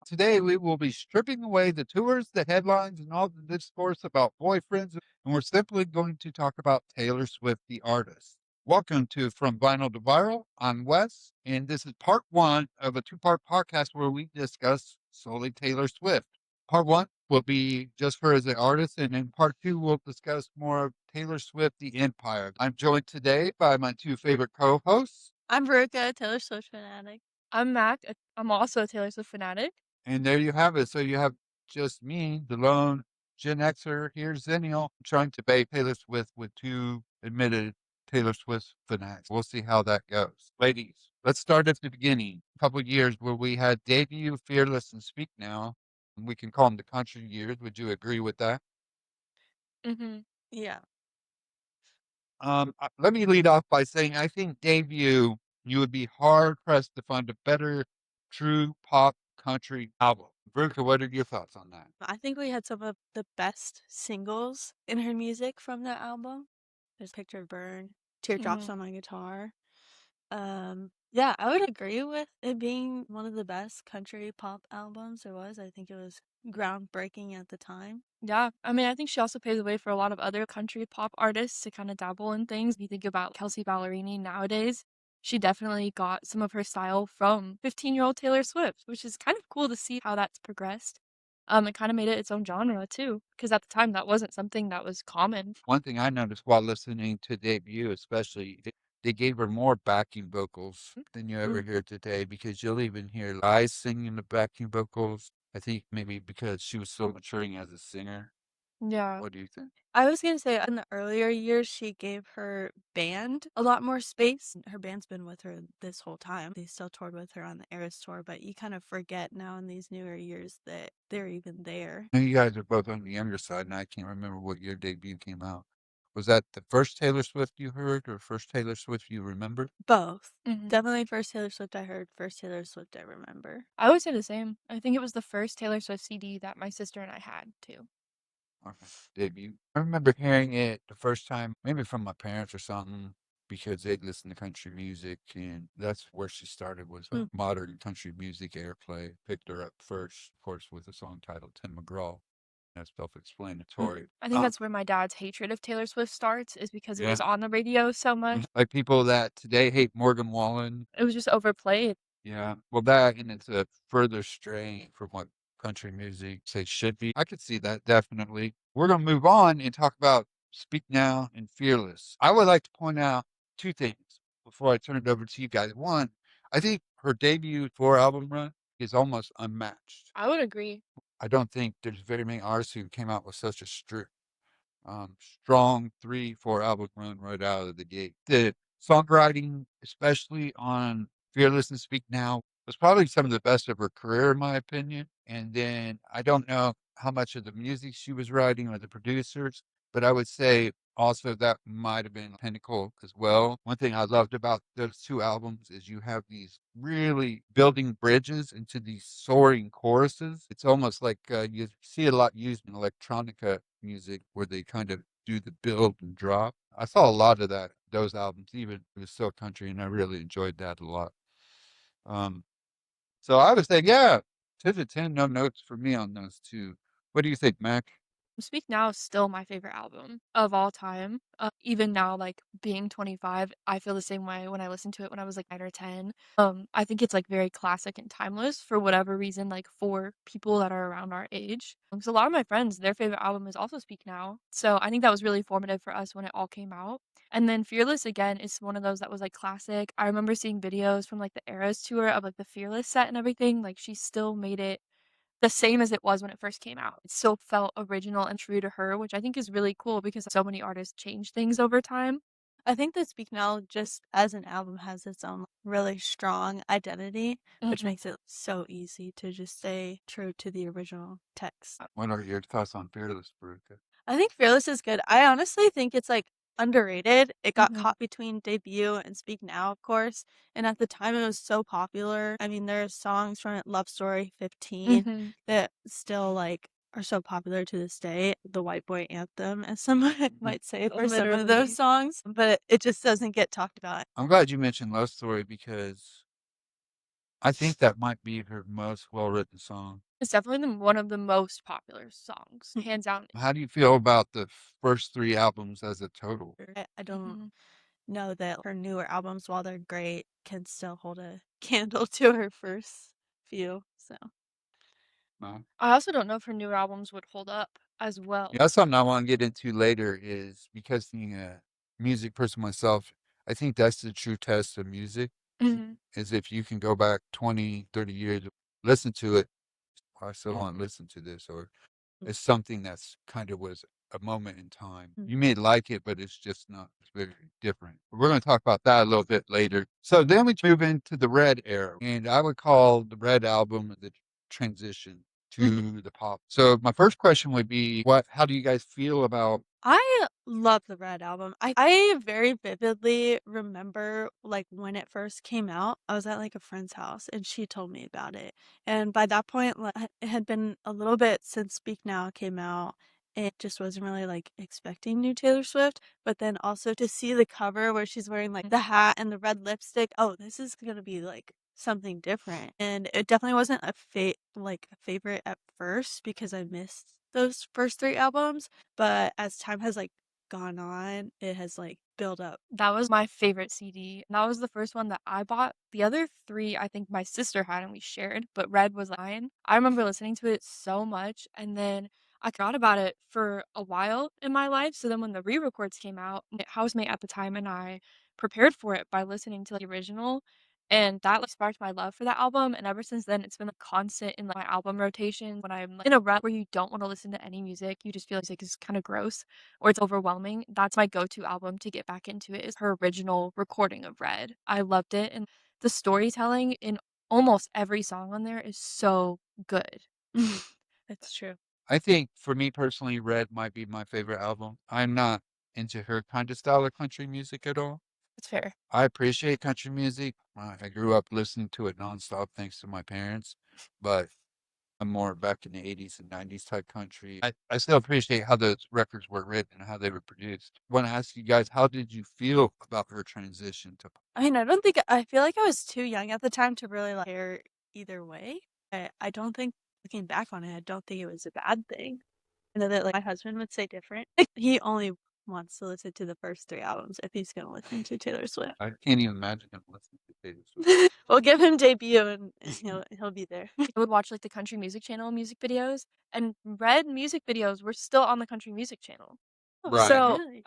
Today, we will be stripping away the tours, the headlines, and all the discourse about boyfriends, and we're simply going to talk about Taylor Swift, the artist. Welcome to From Vinyl to Viral. I'm Wes, and this is part one of a two-part podcast where we discuss solely Taylor Swift. Part one will be just her as an artist, and in part two, we'll discuss more of Taylor Swift, the empire. I'm joined today by my two favorite co-hosts. I'm Veruca, Taylor Swift fanatic. I'm Mac. I'm also a Taylor Swift fanatic. And there you have it. So you have just me, the lone Gen Xer here, Zennial, trying to bait Taylor Swift with two admitted Taylor Swift fanatics. We'll see how that goes. Ladies, let's start at the beginning. A couple of years where we had debut, Fearless, and Speak Now. We can call them the country years. Would you agree with that? Mm-hmm. Yeah. Let me lead off by saying I think debut, you would be hard pressed to find a better true pop country album. Veruca, what are your thoughts on that? I think we had some of the best singles in her music from that album. There's Picture of Burn, Teardrops Mm-hmm. on My Guitar. Yeah, I would agree with it being one of the best country pop albums there was. I think it was groundbreaking at the time. Yeah. I mean, I think she also paved the way for a lot of other country pop artists to kind of dabble in things. If you think about Kelsey Ballerini nowadays, she definitely got some of her style from 15-year-old Taylor Swift, which is kind of cool to see how that's progressed. It kind of made it its own genre too, because at the time that wasn't something that was common. One thing I noticed while listening to debut, especially, they gave her more backing vocals than you ever Mm. hear today because you'll even hear Lies singing the backing vocals. I think maybe because she was still maturing as a singer. Yeah. What do you think? I was gonna say in the earlier years, she gave her band a lot more space. Her band's been with her this whole time. They still toured with her on the Eras tour, but you kind of forget now in these newer years that they're even there. I know you guys are both on the younger side, and I can't remember what year debut came out. Was that the first Taylor Swift you heard or first Taylor Swift you remember? Both. Mm-hmm. Definitely first Taylor Swift I heard, first Taylor Swift I remember. I would say the same. I think it was the first Taylor Swift CD that my sister and I had too. Okay. Debut. I remember hearing it the first time, maybe from my parents or something, because they'd listen to country music, and that's where she started was Mm. modern country music airplay. Picked her up first, of course, with a song titled Tim McGraw. That's self-explanatory. I think that's where my dad's hatred of Taylor Swift starts, is because it Yeah. was on the radio so much. Like people that today hate Morgan Wallen. It was just overplayed. Yeah. Well, that and it's a further strain from what country music say should be. I could see that definitely. We're going to move on and talk about Speak Now and Fearless. I would like to point out two things before I turn it over to you guys. One, I think her debut four album run is almost unmatched. I would agree. I don't think there's very many artists who came out with such a strong 3, 4 album run right out of the gate. The songwriting, especially on Fearless and Speak Now, was probably some of the best of her career, in my opinion. And then I don't know how much of the music she was writing or the producers, but I would say also that might have been pinnacle as well. One thing I loved about those two albums is you have these really building bridges into these soaring choruses. It's almost like you see a lot used in electronica music where they kind of do the build and drop. I saw a lot of that, those albums, even it was so country, and I really enjoyed that a lot. Um, so I would say, yeah, 10 to 10, no notes for me on those two. What do you think, Mac? Speak Now is still my favorite album of all time. Even now, like being 25, I feel the same way when I listened to it when I was like 9 or 10. I think it's like very classic and timeless for whatever reason, like for people that are around our age. So a lot of my friends, their favorite album is also Speak Now. So I think that was really formative for us when it all came out. And then Fearless again is one of those that was like classic. I remember seeing videos from like the Eras tour of like the Fearless set and everything. Like she still made it the same as it was when it first came out. It still felt original and true to her, which I think is really cool because so many artists change things over time. I think that Speak Now just as an album has its own really strong identity, which Mhm. makes it so easy to just stay true to the original text. What are your thoughts on Fearless, Veruca? I think Fearless is good. I honestly think it's like underrated. It got Mhm. caught between debut and Speak Now, of course. And at the time it was so popular. I mean, there's songs from it, Love Story 15, Mhm. that still like are so popular to this day. The white boy anthem, as some might say for some of those Literally. songs, but it just doesn't get talked about. I'm glad you mentioned Love Story because I think that might be her most well-written song. It's definitely one of the most popular songs, hands down. How do you feel about the first 3 albums as a total? I don't Mhm. know that her newer albums, while they're great, can still hold a candle to her first few. So No. I also don't know if her newer albums would hold up as well. Yeah, that's something I wanna get into later is because being a music person myself, I think that's the true test of music, Mhm. is if you can go back 20, 30 years, listen to it, I still wanna listen to this, or it's something that's kind of was a moment in time. You may like it, but it's just not it's very different. We're gonna talk about that a little bit later. So then we move into the Red era, and I would call the Red album the transition to the pop. So my first question would be, how do you guys feel about I love the Red album. I very vividly remember like when it first came out. I was at like a friend's house and she told me about it. And by that point, like, it had been a little bit since Speak Now came out. And just wasn't really like expecting new Taylor Swift, but then also to see the cover where she's wearing like the hat and the red lipstick. Oh, this is gonna be like something different. And it definitely wasn't a favorite at first because I missed those first 3 albums, but as time has like gone on, it has like built up. That was my favorite CD. That was the first one that I bought. The other 3, I think my sister had and we shared, but Red was mine. I remember listening to it so much, and then I forgot about it for a while in my life. So then when the re-records came out, my housemate at the time and I prepared for it by listening to the original, and that like sparked my love for that album. And ever since then, it's been like constant in like, my album rotation. When I'm like, in a rut where you don't want to listen to any music, you just feel like music is kind of gross or it's overwhelming, that's my go-to album to get back into it is her original recording of Red. I loved it, and the storytelling in almost every song on there is so good. That's true. I think for me personally, Red might be my favorite album. I'm not into her kind of style of country music at all. That's fair. I appreciate country music. I grew up listening to it nonstop thanks to my parents, but I'm more back in the 80s and 90s type country. I still appreciate how those records were written and how they were produced. I want to ask you guys, how did you feel about her transition to I mean, I feel like I was too young at the time to really like care either way. I don't think looking back on it, I don't think it was a bad thing. I know that like my husband would say different. He only wants to listen to the first 3 albums if he's gonna listen to Taylor Swift. I can't even imagine him listening to Taylor Swift. We'll give him debut and he'll be there. I would watch like the country music channel music videos, and Red music videos were still on the country music channel. Right. So Really?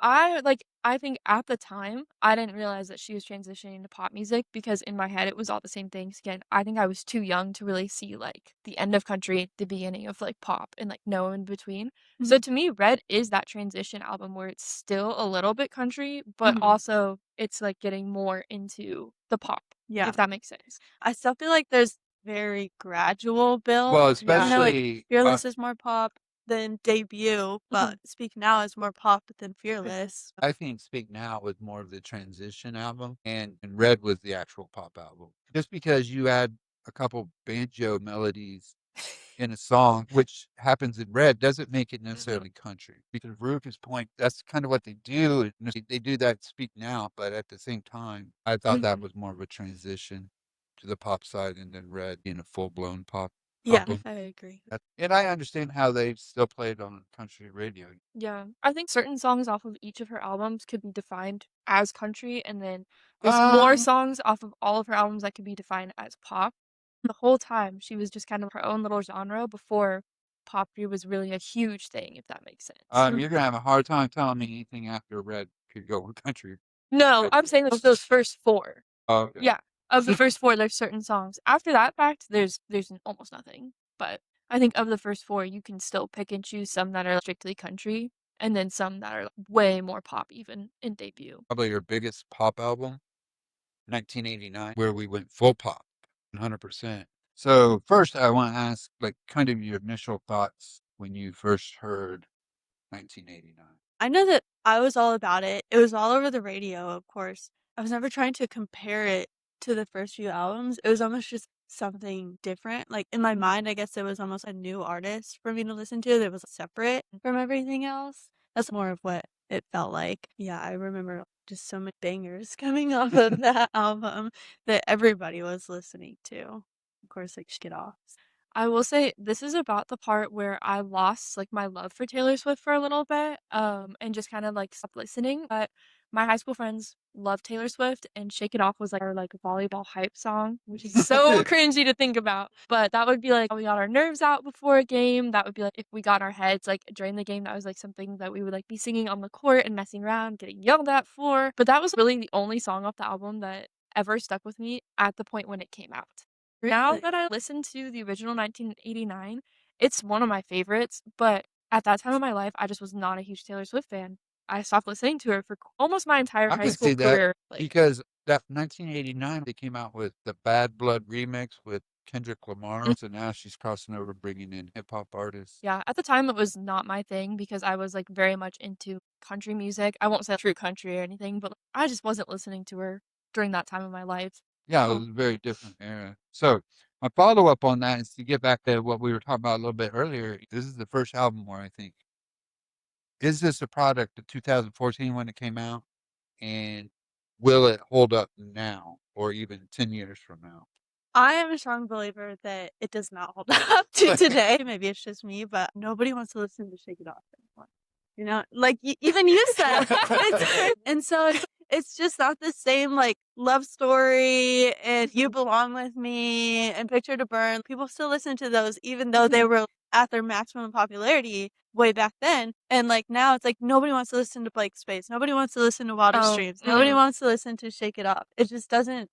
I think at the time I didn't realize that she was transitioning to pop music because in my head it was all the same things. Again, I think I was too young to really see like the end of country, the beginning of like pop, and like no in between. So to me, Red is that transition album where it's still a little bit country, but also it's like getting more into the pop, Yeah. if that makes sense. I still feel like there's very gradual build. Well, You know, like especially Fearless is more pop than Debut, but Speak Now is more pop than Fearless. I think Speak Now was more of the transition album, and Red was the actual pop album. Just because you add a couple banjo melodies in a song, which happens in Red, doesn't make it necessarily country. Because Veruca's point, that's kind of what they do. They do that Speak Now, but at the same time, I thought that was more of a transition to the pop side, and then Red being a full-blown pop Yeah, album. I agree. And I understand how they still play it on country radio. Yeah, I think certain songs off of each of her albums could be defined as country, and then there's more Um, songs off of all of her albums that could be defined as pop. The whole time, she was just kind of her own little genre before pop was really a huge thing, if that makes sense. you're gonna have a hard time telling me anything after Red could go with country. No, I'm saying like those first 4. Oh, okay. Yeah, of the first 4, there's certain songs. After that fact, there's almost nothing. But I think of the first 4, you can still pick and choose some that are strictly country, and then some that are way more pop even in Debut. Probably your biggest pop album, 1989, where we went full pop, 100%. So first, I want to ask, like, kind of your initial thoughts when you first heard 1989. I know that I was all about it. It was all over the radio, of course. I was never trying to compare it to the first few albums. It was almost just something different. Like in my mind, I guess it was almost a new artist for me to listen to that was separate from everything else. That's more of what it felt like. Yeah, I remember just so many bangers coming off of that album that everybody was listening to. Of course, like Shake It Off. I will say this is about the part where I lost like my love for Taylor Swift for a little bit, and just kind of like stopped listening. But my high school friends love Taylor Swift, and Shake It Off was like our like volleyball hype song, which is so cringy to think about. But that would be like we got our nerves out before a game. That would be like if we got our heads like during the game. That was like something that we would like be singing on the court and messing around, getting yelled at for. But that was really the only song off the album that ever stuck with me at the point when it came out. Now Really? that I listen to the original 1989, it's one of my favorites, but at that time of my life, I just was not a huge Taylor Swift fan. I stopped listening to her for almost my entire I high can school see that career. Like, because that 1989 they came out with the Bad Blood remix with Kendrick Lamar, so now she's crossing over, bringing in hip hop artists. yeah, at the time it was not my thing because I was like very much into country music. I won't say true country or anything, but I just wasn't listening to her during that time of my life. Yeah, it was a very different era. So my follow up on that is to get back to what we were talking about a little bit earlier. This is the first album where I think, is this a product of 2014 when it came out? And will it hold up now or even 10 years from now? I am a strong believer that it does not hold up to today. Maybe it's just me, but nobody wants to listen to Shake It Off anymore. You know, like even you said. And so it's just not the same like love story and You Belong With Me and Picture to Burn. People still listen to those even though they were at their maximum popularity way back then. And like now it's like nobody wants to listen to Blank Space. Nobody wants to listen to Water Streams. Nobody wants to listen to Shake It Off. It just doesn't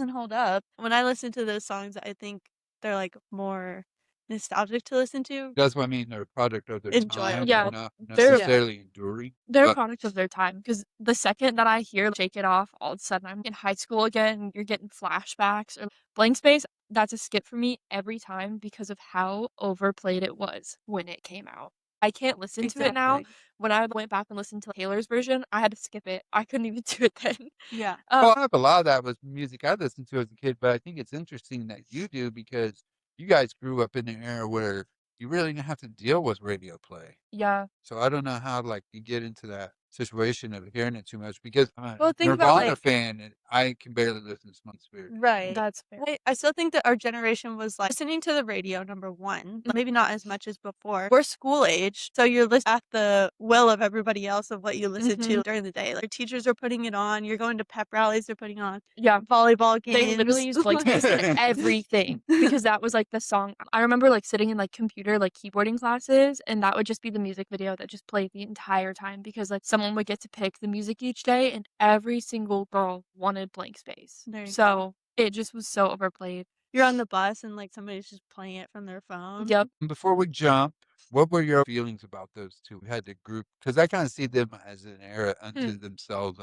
hold up. When I listen to those songs, I think they're like more nostalgic to listen to. That's what I mean. They're a product of their time, Yeah, and not they're necessarily enduring. they're a But product of their time because the second that I hear Shake It Off, all of a sudden I'm in high school again. You're getting flashbacks or Blank Space. That's a skip for me every time because of how overplayed it was when it came out. I can't listen to it now. Exactly. When I went back and listened to Taylor's version, I had to skip it. I couldn't even do it then. Yeah. well, I have a lot of that was music I listened to as a kid, but I think it's interesting that you do because you guys grew up in an era where you really didn't have to deal with radio play. Yeah. So I don't know how like you get into that situation of hearing it too much because I'm Well, a think about, Nirvana like- fan and I can barely listen to Smoke Spirit. Right. That's fair. I still think that our generation was like listening to the radio, number one, maybe not as much as before. We're school age, so you're listening at the will of everybody else of what you listen to during the day. Like your teachers are putting it on, you're going to pep rallies, they're putting on Yeah. volleyball games. They literally used Blank Space in everything because that was like the song. I remember like sitting in like computer like keyboarding classes and that would just be the music video that just played the entire time because like someone would get to pick the music each day and every single girl wanted Blank Space. There you go. So it just was so overplayed. You're on the bus and like somebody's just playing it from their phone. Yep. Before we jump, what were your feelings about those two? We had the group because I kind of see them as an era unto themselves.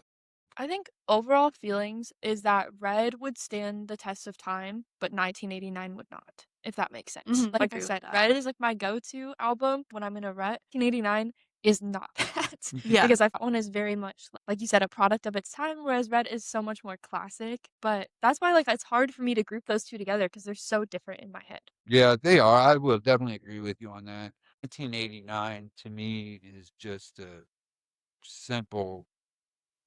I think overall feelings is that Red would stand the test of time, but 1989 would not, if that makes sense. Mhm, I Like I agree with said, that. Red is like my go-to album when I'm in a rut. 1989 is not that. Yeah. Because that one is very much, like you said, a product of its time, whereas Red is so much more classic. But that's why like it's hard for me to group those two together because they're so different in my head. Yeah, they are. I will definitely agree with you on that. 1989 to me is just a simple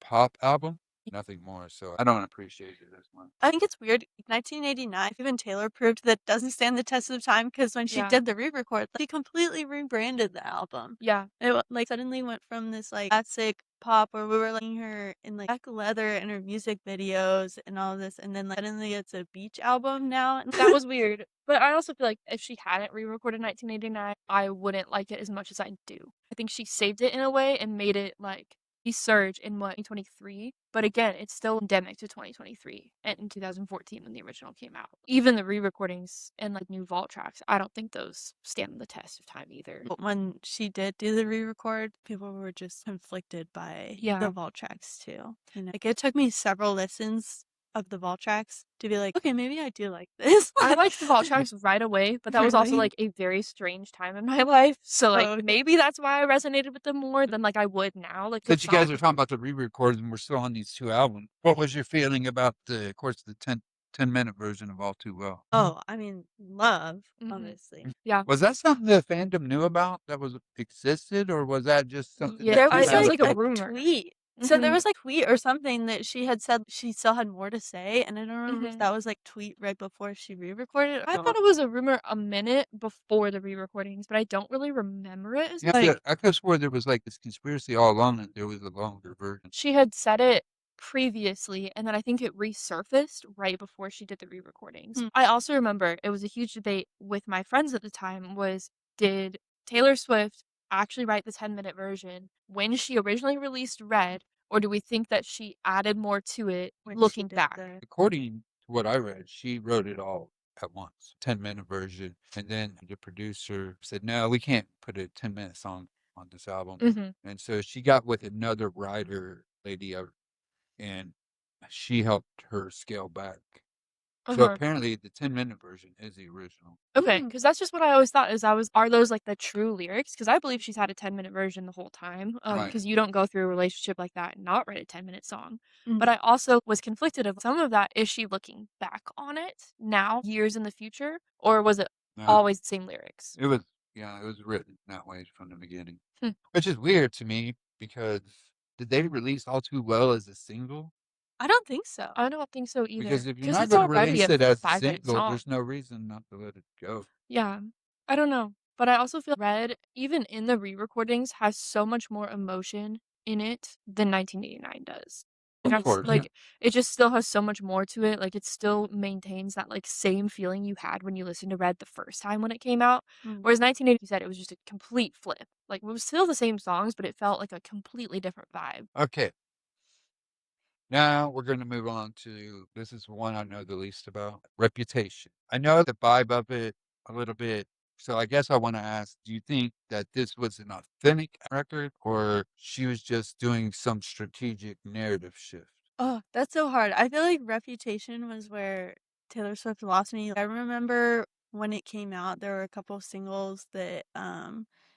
pop album, nothing more. So I don't appreciate it as much. I think it's weird. 1989, even Taylor proved that doesn't stand the test of time because when she Yeah. did the re-record, she completely rebranded the album. Yeah. It like suddenly went from this like classic pop where we were like seeing her in like black leather in her music videos and all this, and then like, suddenly it's a beach album now. That was weird. But I also feel like if she hadn't re-recorded 1989, I wouldn't like it as much as I do. I think she saved it in a way and made it like a surge in 2023. But again, it's still endemic to 2023 and in 2014 when the original came out. Even the re-recordings and like new vault tracks, I don't think those stand the test of time either. But when she did do the re-record, people were just conflicted by the vault tracks too. You know, like it took me several listens of the vault tracks to be like, okay, maybe I do like this. I liked the vault tracks right away, but that was also like a very strange time in my life. So like maybe that's why I resonated with them more than like I would now. Like since you guys are talking about the re-records and we're still on these two albums, what was your feeling about the, of course, the 10-minute version of All Too Well? Oh, I mean, love, obviously. Yeah. Was that something the fandom knew about that was existed, or was that just something? Yeah, that it came sounds out? like a rumor. Tweet So there Mhm. was, like, tweet or something that she had said she still had more to say, and I don't remember if Mhm. that was, like, tweet right before she re-recorded I thought it was a rumor a minute before the re-recordings, but I don't really remember it as Yeah, like I could've swore there was, like, this conspiracy all along that there was a longer version. she had said it previously, and then I think it resurfaced right before she did the re-recordings. Hmm. I also remember it was a huge debate with my friends at the time was, did Taylor Swift actually write the 10-minute version when she originally released Red, or do we think that she added more to it When she looking did back? the According to what I read, she wrote it all at once, 10-minute version, and then the producer said, "No, we can't put a 10-minute song on this album." Mhm. And so she got with another writer lady, and she helped her scale back. So Uh-huh. apparently the 10-minute version is the original. Okay, Mm. because that's just what I always thought is are those, like, the true lyrics? Because I believe she's had a 10-minute version the whole time, Right. because you don't go through a relationship like that and not write a 10-minute song. But Mhm. I also was conflicted of some of that, is she looking back on it now, years in the future, or was it No, always the same lyrics? it was yeah, it was written that way from the beginning, Hmm, which is weird to me because did they release All Too Well as a single? I don't think so. I don't think so Because either. if you're Because not it's gonna already release a it as a 5-minute single, song. there's no reason not to let it go. Yeah. I don't know, but I also feel Red, even in the re-recordings, has so much more emotion in it than 1989 does. Like, Of that's course. like, it just still has so much more to it, like, it still maintains that, like, same feeling you had when you listened to Red the first time when it came out, Mm. whereas 1980, you said it was just a complete flip. Like, it was still the same songs, but it felt like a completely different vibe. Okay. Now we're gonna move on to this is one I know the least about, Reputation. I know the vibe of it a little bit, so I guess I wanna ask, do you think that this was an authentic record or she was just doing some strategic narrative shift? Oh, that's so hard. I feel like Reputation was where Taylor Swift lost me. I remember when it came out, there were a couple of singles that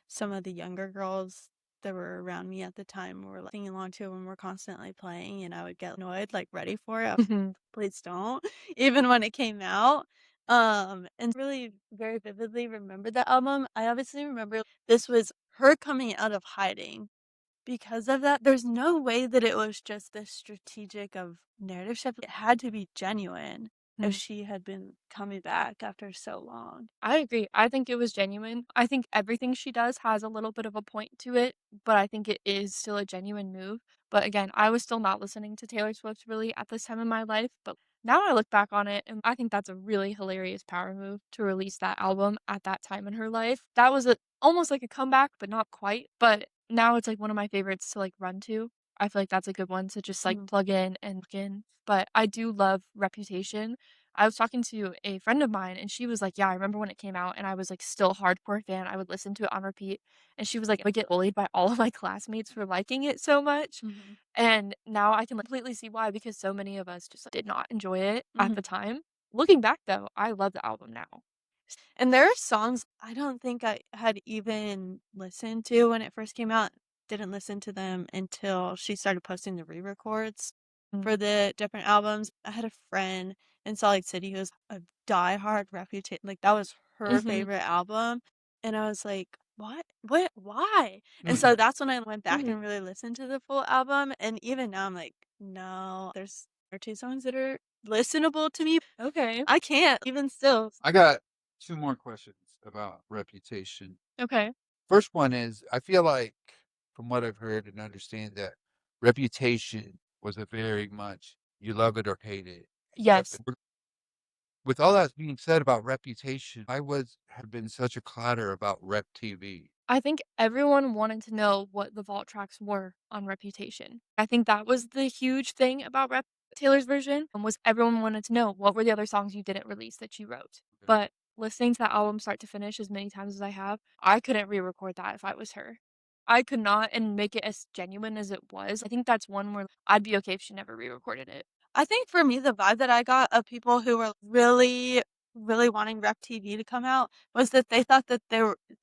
some of the younger girls that were around me at the time were like singing along to when we're constantly playing, and I would get annoyed, like ready for it. Mhm. Please don't, even when it came out. And really very vividly remember the album. I obviously remember this was her coming out of hiding because of that, there's no way that it was just this strategic of narrative shift. It had to be genuine if Mhm. she had been coming back after so long. I agree. I think it was genuine. I think everything she does has a little bit of a point to it, but I think it is still a genuine move. But again, I was still not listening to Taylor Swift really at this time in my life, but now I look back on it and I think that's a really hilarious power move to release that album at that time in her life. That was almost like a comeback, but not quite. But now it's like one of my favorites to like run to. I feel like that's a good one to just like Mhm. plug in and look in. But I do love Reputation. I was talking to a friend of mine and she was like, "Yeah, I remember when it came out and I was like still a hardcore fan. I would listen to it on repeat." And she was like, "I would get bullied by all of my classmates for liking it so much." Mhm. And now I can completely see why because so many of us just like, did not enjoy it at the Mhm. time. Looking back though, I love the album now. And there are songs I don't think I had even listened to when it first came out. Didn't listen to them until she started posting the re-records Mm. for the different albums. I had a friend in Salt Lake City who was a diehard Reputation, like that was her Mhm. favorite album, and I was like, "What? What? Why?" And so that's when I went back Mhm. and really listened to the full album, and even now I'm like, "No, there's there are 2 songs that are listenable to me. Okay. I can't even still." I got 2 more questions about Reputation. Okay. First one is, I feel like, from what I've heard and understand, that Reputation was a very much you love it or hate it. Yep. Yes. With all that being said about Reputation, I was have been such a clatter about Rep TV. I think everyone wanted to know what the vault tracks were on Reputation. I think that was the huge thing about Taylor's version was everyone wanted to know what were the other songs you didn't release that you wrote. Okay. But listening to that album start to finish as many times as I have, I couldn't re-record that if I was her. I could not and make it as genuine as it was. I think that's one where I'd be okay if she never re-recorded it. I think for me, the vibe that I got of people who were really, really wanting Rep TV to come out was that they thought that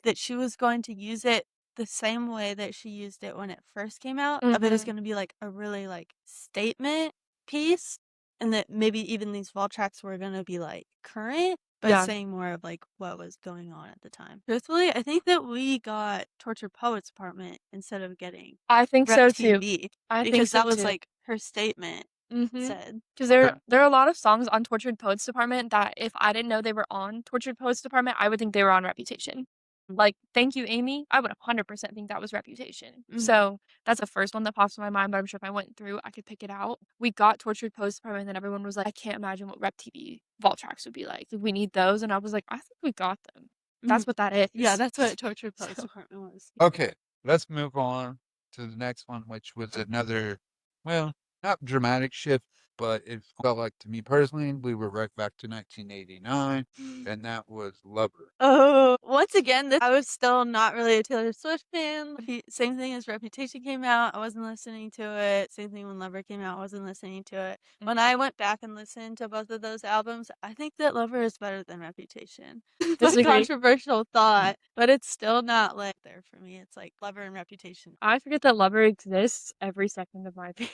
that she was going to use it the same way that she used it when it first came out, of it is Mhm. gonna be like a really like statement piece, and that maybe even these vault tracks were gonna be like current. but Yeah. saying more of like what was going on at the time. Truthfully, I think that we got Tortured Poets Department instead of getting I think Rep so too. TV I think because so that was too. like her statement said. Because there are a lot of songs on Tortured Poets Department that if I didn't know they were on Tortured Poets Department, I would think they were on Reputation. Like, Thank You, Amy, I would 100% think that was Reputation. So that's the first one that pops in my mind, but I'm sure if I went through, I could pick it out. We got Tortured Poets Department, and then everyone was like, I can't imagine what Rep TV vault tracks would be like. We need those. And I was like, I think we got them. That's what that is. Yeah, that's what Tortured Poets Department was. Okay, let's move on to the next one, which was another, well, not dramatic shift, but it felt like to me personally, we were right back to 1989, and that was Lover. Oh, once again, I was still not really a Taylor Swift fan. Same thing as Reputation came out, I wasn't listening to it. Same thing when Lover came out, I wasn't listening to it. When I went back and listened to both of those albums, I think that Lover is better than Reputation. It's a controversial thought, but it's still not like there for me. It's like Lover and Reputation. I forget that Lover exists every second of my day.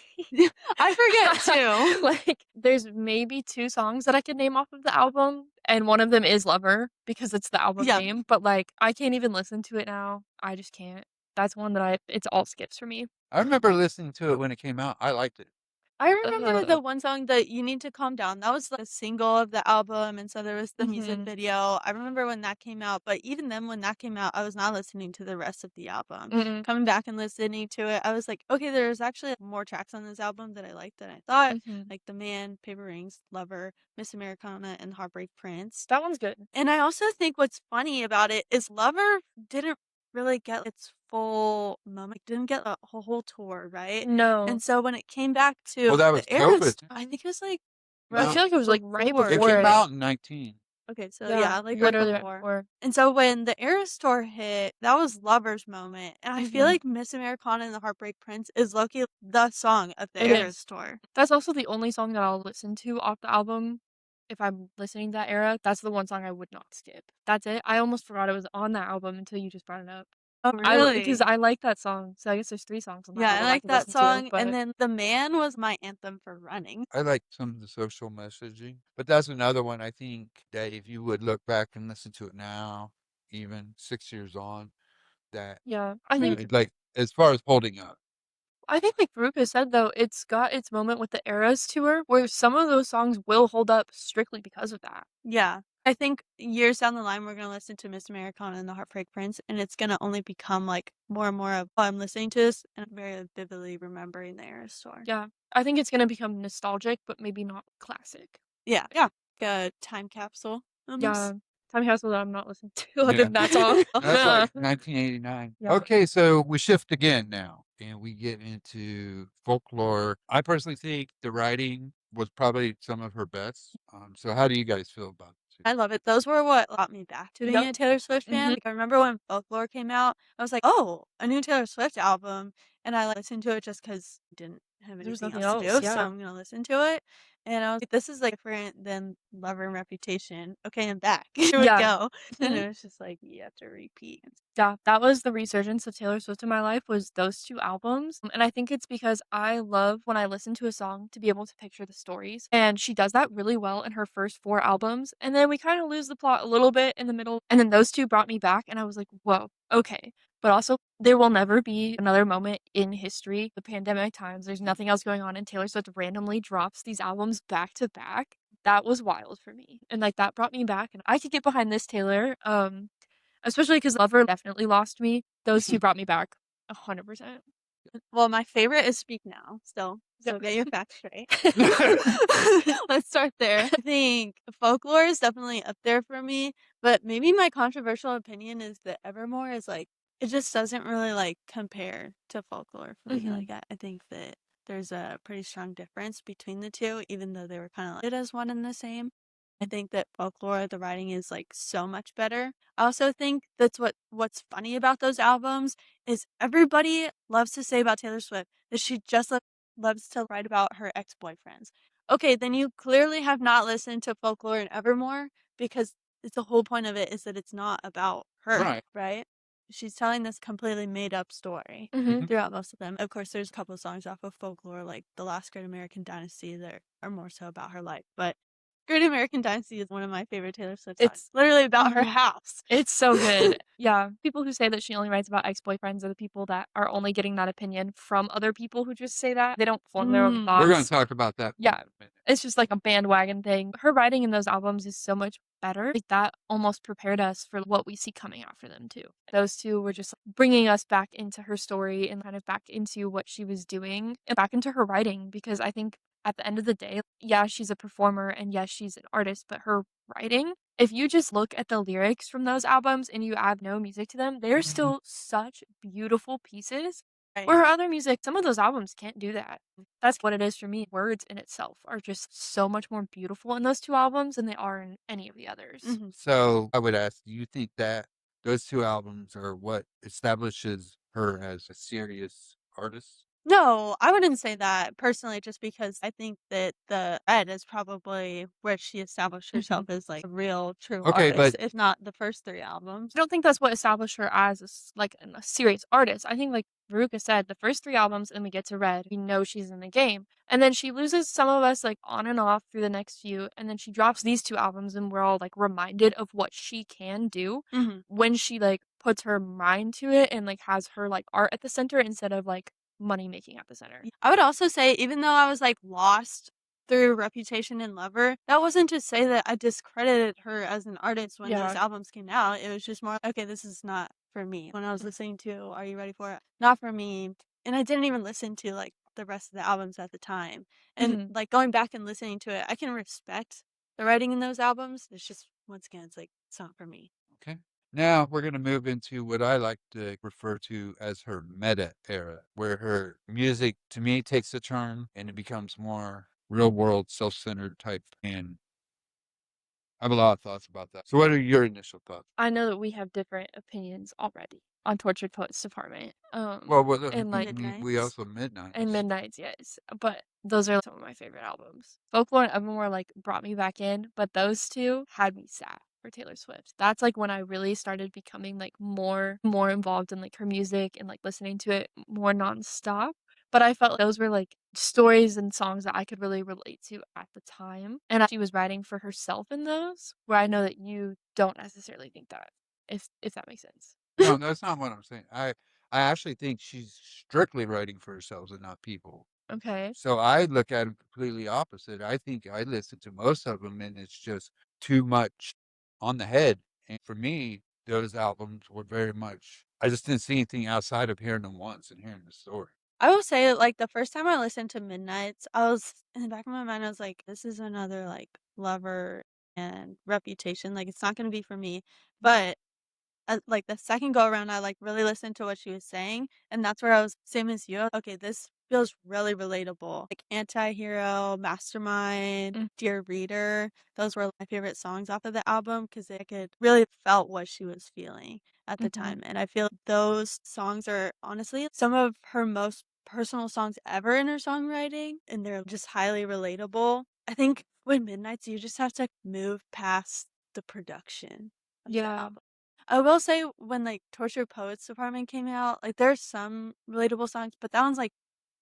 I forget too. Like, there's maybe 2 songs that I could name off of the album, and one of them is Lover because it's the album name, but like I can't even listen to it now. I just can't. That's one that it's all skips for me. I remember listening to it when it came out. I liked it. I remember the one song that You Need to Calm Down. That was the single of the album, and so there was the music video. I remember when that came out, but even then when that came out, I was not listening to the rest of the album. Coming back and listening to it, I was like, okay, there's actually more tracks on this album that I liked than I thought. Like The Man, Paper Rings, Lover, Miss Americana, and Heartbreak Prince. That one's good. And I also think what's funny about it is Lover didn't really get its full moment, didn't get a whole tour, right? No. And so when it came back to Well, that was the Eras, COVID. I think it was like I feel like it was like right before. It before came it. out in 19. Okay, so yeah, like right literally before. And so when the Eras tour hit, that was Lover's moment. And I feel like Miss Americana and the Heartbreak Prince is low-key the song of the Eras tour. That's also the only song that I'll listen to off the album. If I'm listening to that era, that's the one song I would not skip. That's it. I almost forgot it was on that album until you just brought it up. Oh, really? Because I like that song. So I guess there's 3 songs on that Yeah, album I like could that listen song. to, And then The Man was my anthem for running. I like some of the social messaging, but that's another one I think that if you would look back and listen to it now, even 6 years on, that I think like as far as holding up. like Veruca said though, it's got its moment with the Eras tour where some of those songs will hold up strictly because of that. Yeah. I think years down the line, we're going to listen to Miss Americana and the Heartbreak Prince, and it's going to only become like more and more of, oh, I'm listening to this and I'm very vividly remembering the Eras tour. Yeah. I think it's going to become nostalgic, but maybe not classic. Yeah. Yeah. Like a time capsule. Almost. Yeah. Time capsule that I'm not listening to other than that song. That's like 1989. Yeah. Okay, so we shift again now and we get into folklore. I personally think the writing was probably some of her best. So how do you guys feel about it? I love it. Those were what got me back to being a Taylor Swift fan. Like, I remember when Folklore came out, I was like, oh, a new Taylor Swift album. And I listened to it just because I didn't have anything else to do. So I'm going to listen to it. And I was like, this is like different than Lover and Reputation. Okay, I'm back. Here we go. And it was just like, you have to repeat. Yeah, that was the resurgence of Taylor Swift in my life was those 2 albums. And I think it's because I love when I listen to a song to be able to picture the stories. And she does that really well in her first 4 albums. And then we kind of lose the plot a little bit in the middle. And then those 2 brought me back and I was like, whoa, okay. But also, there will never be another moment in history, the pandemic times. There's nothing else going on, and Taylor Swift randomly drops these albums back to back. That was wild for me, and like that brought me back. And I could get behind this Taylor, especially because Lover definitely lost me. Those 2 brought me back 100%. Well, my favorite is Speak Now, still. So get your facts straight. Let's start there. I think Folklore is definitely up there for me, but maybe my controversial opinion is that Evermore is like, it just doesn't really like compare to Folklore for me. Like, I think that there's a pretty strong difference between the 2, even though they were kind of like as one and the same. I think that Folklore, the writing is like so much better. I also think that's what's funny about those albums is everybody loves to say about Taylor Swift that she just loves to write about her ex-boyfriends. Okay, then you clearly have not listened to Folklore and Evermore because it's the whole point of it is that it's not about her, right? She's telling this completely made up story throughout most of them. Of course, there's a couple of songs off of Folklore, like The Last Great American Dynasty, that are more so about her life. But Great American Dynasty is one of my favorite Taylor Swift songs. It's Literally about her Mhm. house. It's so good. Yeah, people who say that she only writes about ex-boyfriends are the people that are only getting that opinion from other people who just say that. They don't form their own We're gonna thoughts. talk about that more Yeah, in a minute. it's just like a bandwagon thing. Her writing in those albums is so much better. Like, that almost prepared us for what we see coming after them too. Those 2 were just bringing us back into her story and kind of back into what she was doing and back into her writing because I think at the end of the day, yeah, she's a performer and yes, she's an artist, but her writing, if you just look at the lyrics from those albums and you add no music to them, they're still such beautiful pieces. Right. Where her other music, some of those albums can't do that. That's what it is for me. Words in itself are just so much more beautiful in those 2 albums than they are in any of the others. Mhm. So I would ask, do you think that those 2 albums are what establishes her as a serious artist? No, I wouldn't say that personally, just because I think that the Ed is probably where she established herself Mhm. as like a real true Okay, artist, but if not the first 3 albums. I don't think that's what established her as a serious artist. I think, like Veruca said, the first 3 albums, and we get to Red, we know she's in the game. And then she loses some of us, like, on and off through the next few, and then she drops these 2 albums, and we're all, like, reminded of what she can do Mhm. when she, like, puts her mind to it and, like, has her, like, art at the center instead of, like, money making at the center. I would also say, even though I was like lost through Reputation and Lover, that wasn't to say that I discredited her as an artist when those Yeah. albums came out. It was just more, okay, this is not for me. When I was listening to Are You Ready for It? Not for me. And I didn't even listen to like the rest of the albums at the time. And Mhm. like going back and listening to it, I can respect the writing in those albums. It's just, once again, it's like, it's not for me. okay. Now we're gonna move into what I like to refer to as her meta era, where her music to me takes a turn and it becomes more real world, self-centered type. And I have a lot of thoughts about that. So what are your initial thoughts? I know that we have different opinions already on Tortured Poets Department. Well, And like we Midnights. also and Midnights. Midnights, yes. But those are some of my favorite albums. Folklore and Evermore like brought me back in, but those 2 had me sad for Taylor Swift. That's like when I really started becoming like more involved in like her music and like listening to it more nonstop. But I felt those were like stories and songs that I could really relate to at the time. And she was writing for herself in those, where I know that you don't necessarily think that, if that makes sense. No, that's not what I'm saying. I actually think she's strictly writing for herself and not people. Okay. So I look at them completely opposite. I think I listen to most of them and it's just too much on the head. And for me, those albums were very much, I just didn't see anything outside of hearing them once and hearing the story. I will say, like, the first time I listened to Midnights, I was in the back of my mind, I was like, this is another, like, Lover and Reputation. Like, it's not going to be for me. But like the second go around, I like really listened to what she was saying, and that's where I was same as you. Okay, this feels really relatable. Like Anti-Hero, Mastermind, Mm, Dear Reader. Those were my favorite songs off of the album because I could really felt what she was feeling at the mhm. time. And I feel those songs are honestly some of her most personal songs ever in her songwriting, and they're just highly relatable. I think with Midnights, you just have to move past the production of the Yeah. album. I will say when, like, Tortured Poets Department came out, like, there's some relatable songs, but that one's, like,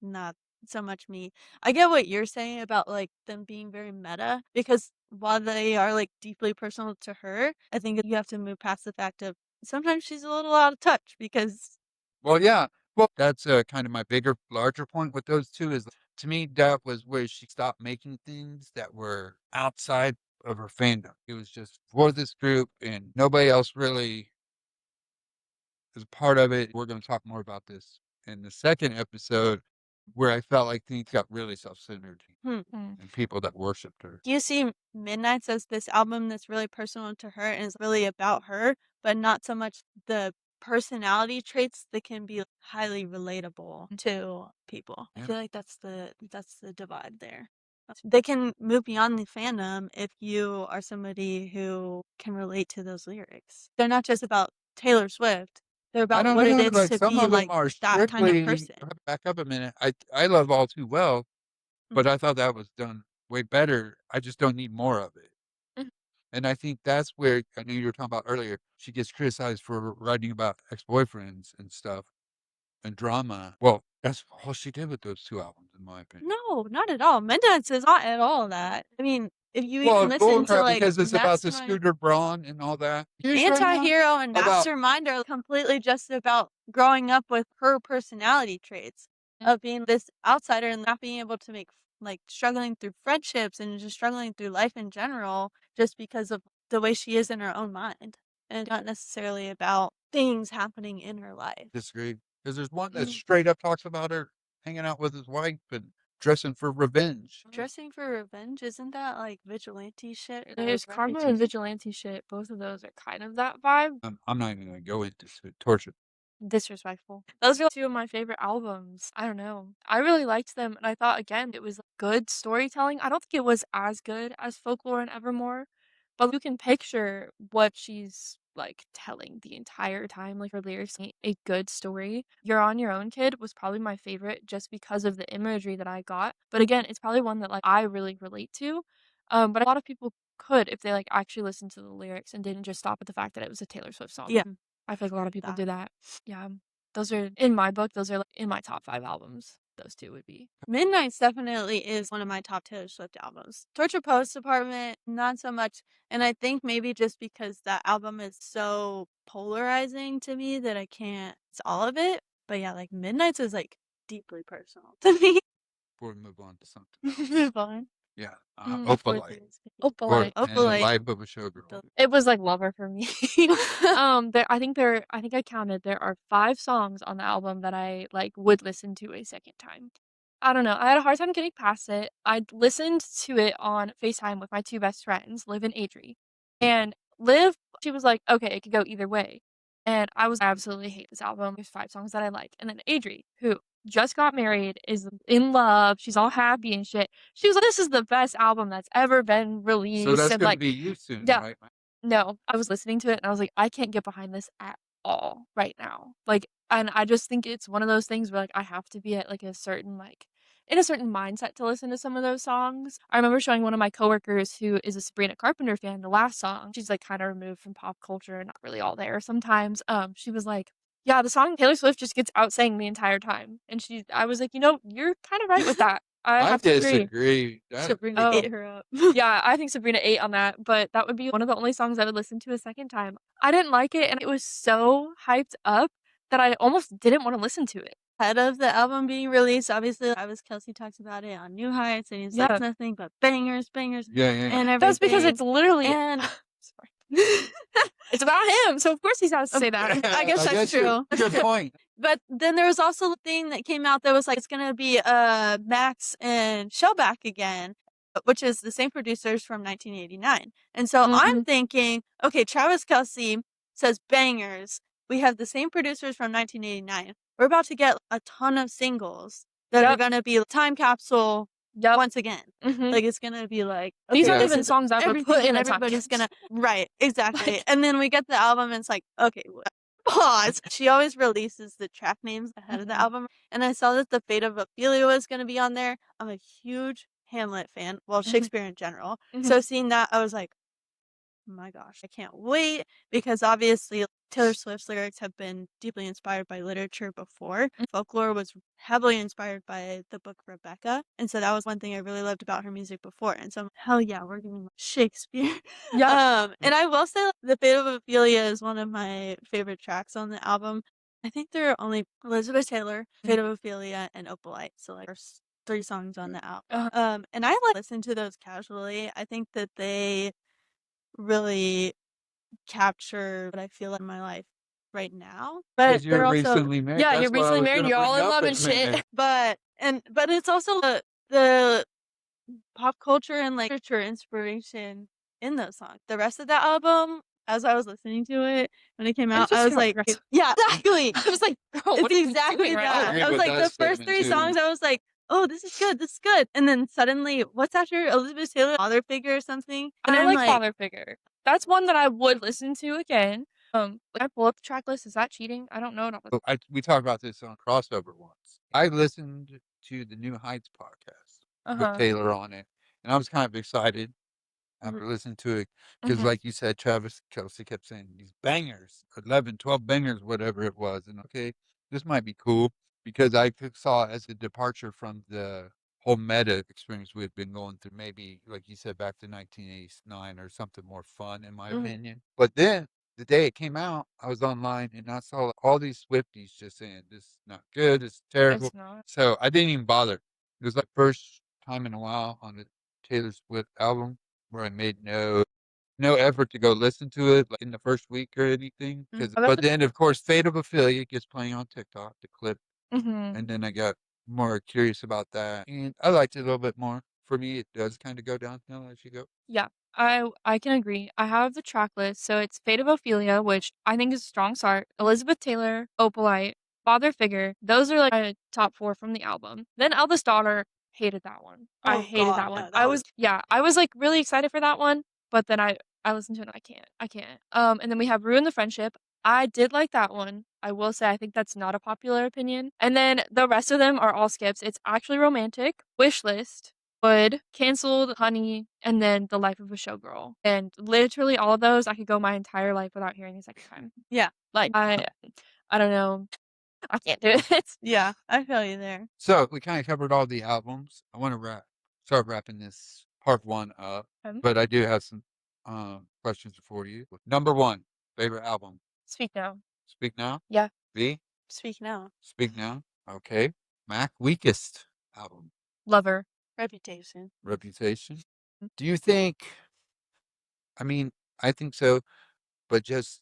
not so much me. I get what you're saying about, like, them being very meta because while they are, like, deeply personal to her, I think you have to move past the fact of sometimes she's a little out of touch because Well, yeah. Well, that's kind of my bigger, larger point with those two is to me, that was where she stopped making things that were outside of her fandom. It was just for this group and nobody else really is a part of it. We're going to talk more about this in the second episode where I felt like things got really self-centered hmm. Mm. and people that worshipped her. Do you see Midnights as this album that's really personal to her and is really about her, but not so much the personality traits that can be highly relatable to people? I Yeah. feel like that's the divide there. They can move beyond the fandom if you are somebody who can relate to those lyrics. They're not just about Taylor Swift. They're I about don't what it know. is Like to some be of them like are that kind of strictly, person. back up a minute. I love All Too Well, but Mhm. I thought that was done way better. I just don't need more of it. Mhm. And I think that's where I knew you were talking about earlier. She gets criticized for writing about ex-boyfriends and stuff and drama. Well, that's all she did with those two albums, in my opinion. No, not at all. Midnights is not at all that. I mean, if you Well, even it's listen to bullcrap like because it's about the Mastermind, Scooter Braun and all that. Here's right now Anti-Hero and about Mastermind are completely just about growing up with her personality traits of being this outsider and not being able to make like struggling through friendships and just struggling through life in general just because of the way she is in her own mind and not necessarily about things happening in her life. disagree because there's one that straight up talks about her hanging out with his wife and dressing for revenge. Dressing for revenge, isn't that like vigilante shit? There's karma and vigilante shit. Both of those are kind of that vibe. I'm not even gonna go into torture. Disrespectful. Those are two of my favorite albums. I don't know. I really liked them, and I thought again it was good storytelling. I don't think it was as good as Folklore and Evermore, but you can picture what she's like telling the entire time. Like her lyrics, a good story. You're on Your Own Kid was probably my favorite just because of the imagery that I got. But again, it's probably one that like I really relate to. But a lot of people could if they like actually listened to the lyrics and didn't just stop at the fact that it was a Taylor Swift song. Yeah. I feel like a lot of people do that. Yeah. Those are in my book, those are like in my top 5 albums. Those two would be. Midnight's definitely is one of my top Taylor Swift albums. Torture Post Department, not so much. And I think maybe just because that album is so polarizing to me that I can't, it's all of it. But yeah, like Midnight's is like deeply personal to me. Before we move on to something. Move on. Yeah, Before Opalite. things get- Opalite. And the Opalite. Life of a Showgirl. It was like Lover for me. I think I counted there are 5 songs on the album that I like would listen to a second time. I don't know. I had a hard time getting past it. I listened to it on FaceTime with my 2 best friends, Liv and Adri. And Liv, she was like, "Okay, it could go either way." And I absolutely hate this album. There's 5 songs that I like. And then Adri, who just got married, is in love, she's all happy and shit. She was like, "This is the best album that's ever been released." So that's and gonna like, be you soon, yeah, right? no, I was listening to it and I was like, I can't get behind this at all right now. Like, and I just think it's one of those things where like I have to be at like a certain like in a certain mindset to listen to some of those songs. I remember showing one of my coworkers who is a Sabrina Carpenter fan the last song. She's like kind of removed from pop culture and not really all there sometimes. She was like, yeah, the song Taylor Swift just gets out saying the entire time. And I was like, you're kind of right with that. I have to agree. disagree. Sabrina ate her up. Yeah, I think Sabrina ate on that, but that would be one of the only songs I would listen to a second time. I didn't like it, and it was so hyped up that I almost didn't want to listen to it. Ahead of the album being released, obviously, Travis Kelce talks about it on New Heights, and he's like, Yeah. nothing but bangers, bangers, Yeah. and everything. That's because it's literally And sorry. It's about him, so of course he has to say that. I guess that's true. Good point. But then there was also a thing that came out that was like, it's going to be Max and Shellback again, which is the same producers from 1989. And so I'm thinking, okay, Travis Kelce says bangers. We have the same producers from 1989. We're about to get a ton of singles that are going to be time capsule once again. Like it's going to be like, okay, these aren't even songs I would put in a time everybody's going to, capsule. right, exactly. And then we get the album and it's like, okay, pause. She always releases the track names ahead of the album. And I saw that The Fate of Ophelia was going to be on there. I'm a huge Hamlet fan. Well, Shakespeare in general. So seeing that, I was like, oh my gosh, I can't wait, because obviously Taylor Swift's lyrics have been deeply inspired by literature before. Folklore was heavily inspired by the book Rebecca. And so that was one thing I really loved about her music before. And so, hell yeah, we're giving Shakespeare. Yeah. And I will say The Fate of Ophelia is one of my favorite tracks on the album. I think there are only Elizabeth Taylor, Fate of Ophelia, and Opalite. So like there's 3 songs on the album. And I like listen to those casually. I think that they really capture what I feel in my life right now. But You're they're also recently married. Yeah, That's you're what I recently was married, gonna you're all bring in up love and is Midnight. shit. but it's also the pop culture and like literature inspiration in those songs. The rest of the album, as I was listening to it when it came out, I was like, yeah, exactly. I was like, girl, what It's are you exactly doing right that. now? I was like, the first 3 songs, I was like, oh, this is good, this is good. And then suddenly, what's after Elizabeth Taylor, Father Figure or something? And I I'm like Father Figure. That's one that I would listen to again. Can I pull up the track list? Is that cheating? I don't know. We talked about this on crossover once. I listened to the New Heights podcast with Taylor on it, and I was kind of excited after listening to it because, like you said, Travis Kelce kept saying these bangers, 11, 12 bangers, whatever it was, and okay, this might be cool because I saw it as a departure from the whole meta experience we've been going through, maybe, like you said, back to 1989 or something more fun, in my opinion. But then the day it came out, I was online and I saw all these Swifties just saying, this is not good, it's terrible. It's not. So I didn't even bother. It was like first time in a while on the Taylor Swift album where I made no effort to go listen to it like in the first week or anything. But then, of course, Fate of Ophelia gets playing on TikTok, the clip. Mm-hmm. And then I got more curious about that. And I liked it a little bit more. For me, it does kind of go downhill as you go. Yeah, I can agree. I have the track list, so it's Fate of Ophelia, which I think is a strong start. Elizabeth Taylor, Opalite, Father Figure. Those are like my top 4 from the album. Then Eldest Daughter, hated that one. I hated that one. I was like really excited for that one, but then I listened to it and I can't. And then we have Ruin the Friendship. I did like that one. I will say I think that's not a popular opinion. And then the rest of them are all skips. It's actually romantic. Wishlist. Would, Canceled, Honey, and then The Life of a Showgirl. And literally all of those, I could go my entire life without hearing a second time. Yeah. Like, I don't know. I can't do it. Yeah, I feel you there. So we kind of covered all the albums. I want to start wrapping this part 1 up. But I do have some questions for you. Number 1, favorite album. Speak Now. Speak Now? Yeah. V? Speak Now. Speak Now. Okay. Mack, weakest album. Lover. Reputation. Reputation. Do you think, I mean, I think so, but just,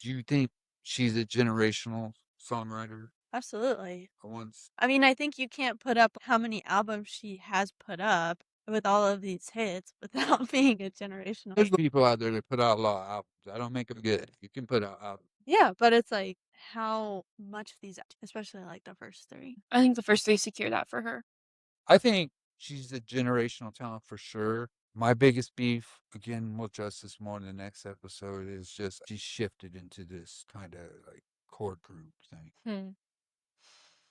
do you think she's a generational songwriter? Absolutely. Once. I mean, I think you can't put up how many albums she has put up with all of these hits without being a generational. There's people out there that put out a lot of albums. I don't make them good. You can put out albums. Yeah, but it's like how much these, especially like the first 3. I think the first 3 secure that for her. I think she's a generational talent for sure. My biggest beef, again, we'll address this more in the next episode, is just she shifted into this kind of like core group thing.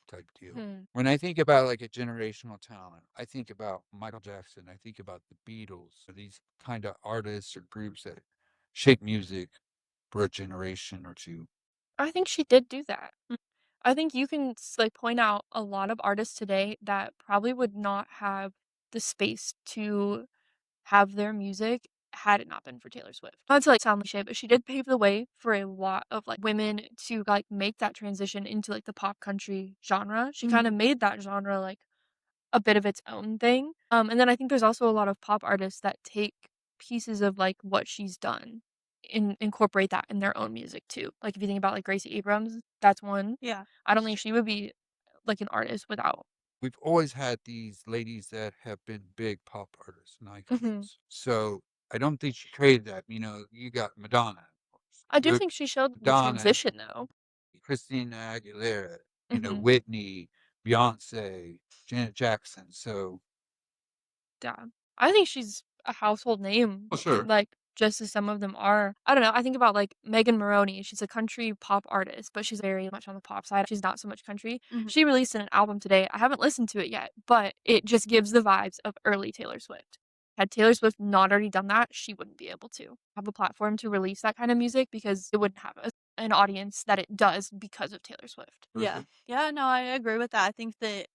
Type deal. When I think about like a generational talent, I think about Michael Jackson, I think about the Beatles, these kind of artists or groups that shape music for a generation or two. I think she did do that. I think you can like point out a lot of artists today that probably would not have the space to have their music had it not been for Taylor Swift. Not to like sound cliche, but she did pave the way for a lot of like women to like make that transition into like the pop country genre. She kind of made that genre like a bit of its own thing. And then I think there's also a lot of pop artists that take pieces of like what she's done and incorporate that in their own music too. Like if you think about like Gracie Abrams, that's one. Yeah. I don't think she would be like an artist without. We've always had these ladies that have been big pop artists and icons. So I don't think she created that. You know, you got Madonna. I do think she showed the Madonna, transition though. Christina Aguilera, you know, Whitney, Beyonce, Janet Jackson. So Yeah. I think she's a household name. Oh, sure. Like, just as some of them are. I don't know. I think about like Megan Maroney. She's a country pop artist, but she's very much on the pop side. She's not so much country. She released an album today. I haven't listened to it yet, but it just gives the vibes of early Taylor Swift. Had Taylor Swift not already done that, she wouldn't be able to have a platform to release that kind of music because it wouldn't have an audience that it does because of Taylor Swift. Yeah. Yeah, no, I agree with that. I think that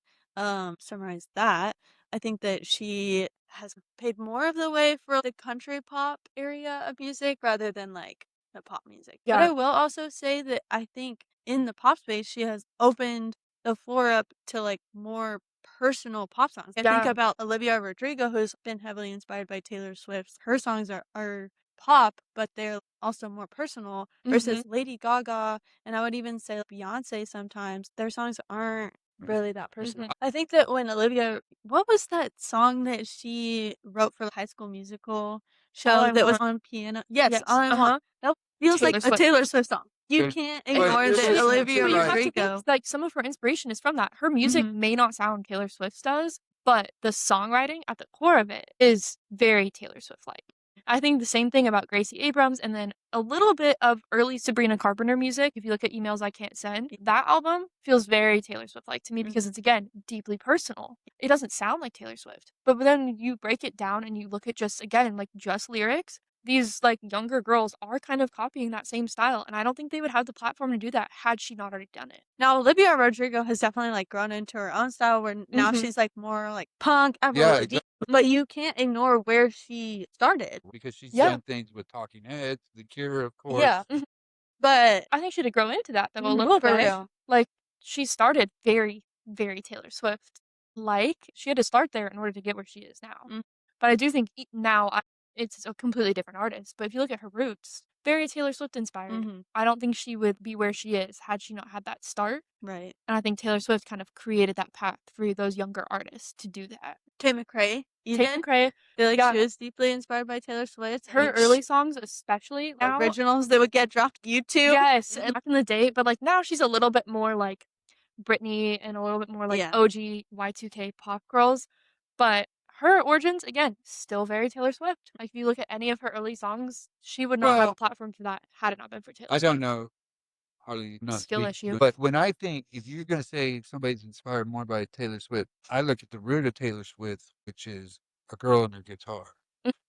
summarize that. I think that she has paved more of the way for the country pop area of music rather than like the pop music. But I will also say that I think in the pop space she has opened the floor up to like more personal pop songs. I think about Olivia Rodrigo, who's been heavily inspired by Taylor Swift. Her songs are pop, but they're also more personal versus Lady Gaga, and I would even say Beyonce sometimes. Their songs aren't really that personal. I think that when Olivia, what was that song that she wrote for the High School Musical show that was on piano? Yes, All I Want. That feels like a Taylor Swift song. You can't ignore that Olivia Rodrigo. Like some of her inspiration is from that. Her music may not sound Taylor Swift's does, but the songwriting at the core of it is very Taylor Swift-like. I think the same thing about Gracie Abrams and then a little bit of early Sabrina Carpenter music. If you look at Emails I Can't Send, that album feels very Taylor Swift-like to me because it's, again, deeply personal. It doesn't sound like Taylor Swift. But then you break it down and you look at just, again, like just lyrics, these like younger girls are kind of copying that same style, and I don't think they would have the platform to do that had she not already done it. Now, Olivia Rodrigo has definitely like grown into her own style where now she's like more like punk, Yeah, Afro, but you can't ignore where she started. because she's Yeah. done things with Talking Heads, The Cure, of course. Yeah. But I think she had to grow into that though a little for bit. real. Like she started very, very Taylor Swift. Like she had to start there in order to get where she is now. Mm. But I do think now it's a completely different artist. But if you look at her roots, very Taylor Swift inspired. I don't think she would be where she is had she not had that start. Right. And I think Taylor Swift kind of created that path for those younger artists to do that. Tay McRae, Tay McRae, I feel like yeah. she was deeply inspired by Taylor Swift. Her early songs, especially now, originals that would get dropped YouTube. yes, and back in the day, but like now she's a little bit more like Britney and a little bit more like Yeah. OG Y2K pop girls. But her origins, again, still very Taylor Swift. Like if you look at any of her early songs, she would not have Well, a platform for that had it not been for Taylor I Swift. don't know. Hardly not Skill speak, issue. but when I think if you're going to say somebody's inspired more by Taylor Swift, I look at the root of Taylor Swift, which is a girl and her guitar.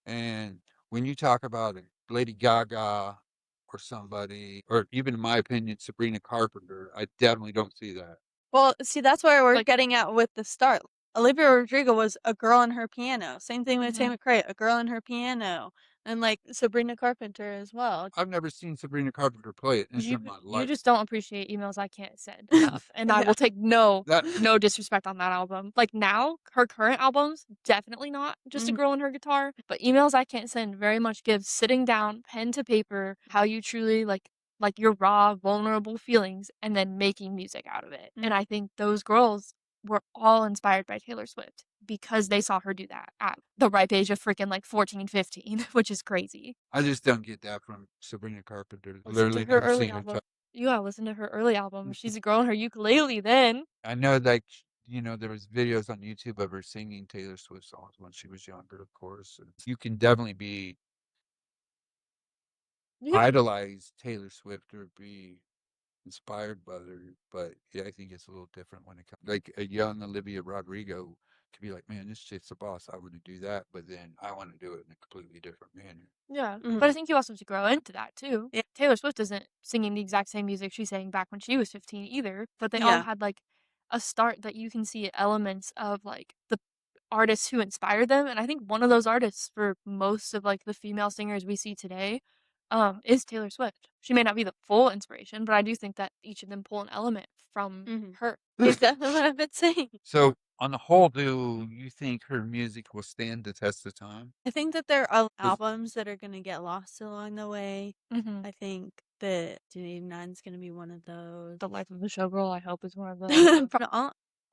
And when you talk about it, Lady Gaga or somebody, or even in my opinion, Sabrina Carpenter, I definitely don't see that. Well, see, that's where we're Like- getting at with the start. Olivia Rodrigo was a girl and her piano. Same thing with Tay McRae, a girl and her piano. And like Sabrina Carpenter as well. I've never seen Sabrina Carpenter play an You, instrument in my you life. just don't appreciate emails I can't send enough, and I will take no disrespect on that album. Like now, her current albums definitely not just a girl and her guitar, but emails I can't send very much gives sitting down, pen to paper, how you truly like your raw, vulnerable feelings, and then making music out of it. And I think those girls were all inspired by Taylor Swift because they saw her do that at the ripe age of freaking like 14, 15, which is crazy. I just don't get that from Sabrina Carpenter. Listen Literally to her never early seen her. album. You gotta listen to her early album. She's a girl on her ukulele then. I know, like, there was videos on YouTube of her singing Taylor Swift songs when she was younger, of course. And you can definitely be idolize Taylor Swift or be inspired by her, but yeah, I think it's a little different when it comes like a young Olivia Rodrigo could be like, man, this chick's the boss. I want to do that, but then I want to do it in a completely different manner. Yeah, but I think you also have to grow into that too. Yeah. Taylor Swift isn't singing the exact same music she sang back when she was 15 either, but they all had like a start that you can see elements of like the artists who inspired them. And I think one of those artists for most of like the female singers we see today is Taylor Swift. She may not be the full inspiration, but I do think that each of them pull an element from her. It's definitely what I've been saying. So, on the whole, do you think her music will stand the test of time? I think that there are albums that are going to get lost along the way. Mm-hmm. I think that 289 is going to be one of those. The Life of a Showgirl, I hope, is one of those.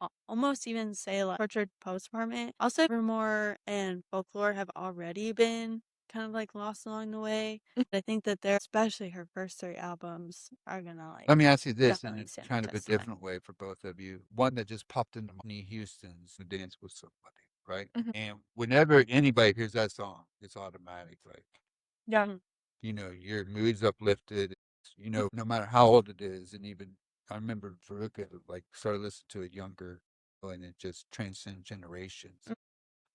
I'll almost even say like Tortured Postpartment. Also, Evermore and Folklore have already been kind of like lost along the way. But I think that they're, especially her first 3 albums, are gonna like. Let me ask you this, and definitely it's stand the kind of a test of time. different way for both of you. One that just popped into Whitney Houston's "To Dance with Somebody," right? And whenever anybody hears that song, it's automatic. Like, Yeah. your mood's uplifted. No matter how old it is, and even I remember Veruca like started listening to it younger, and it just transcends generations.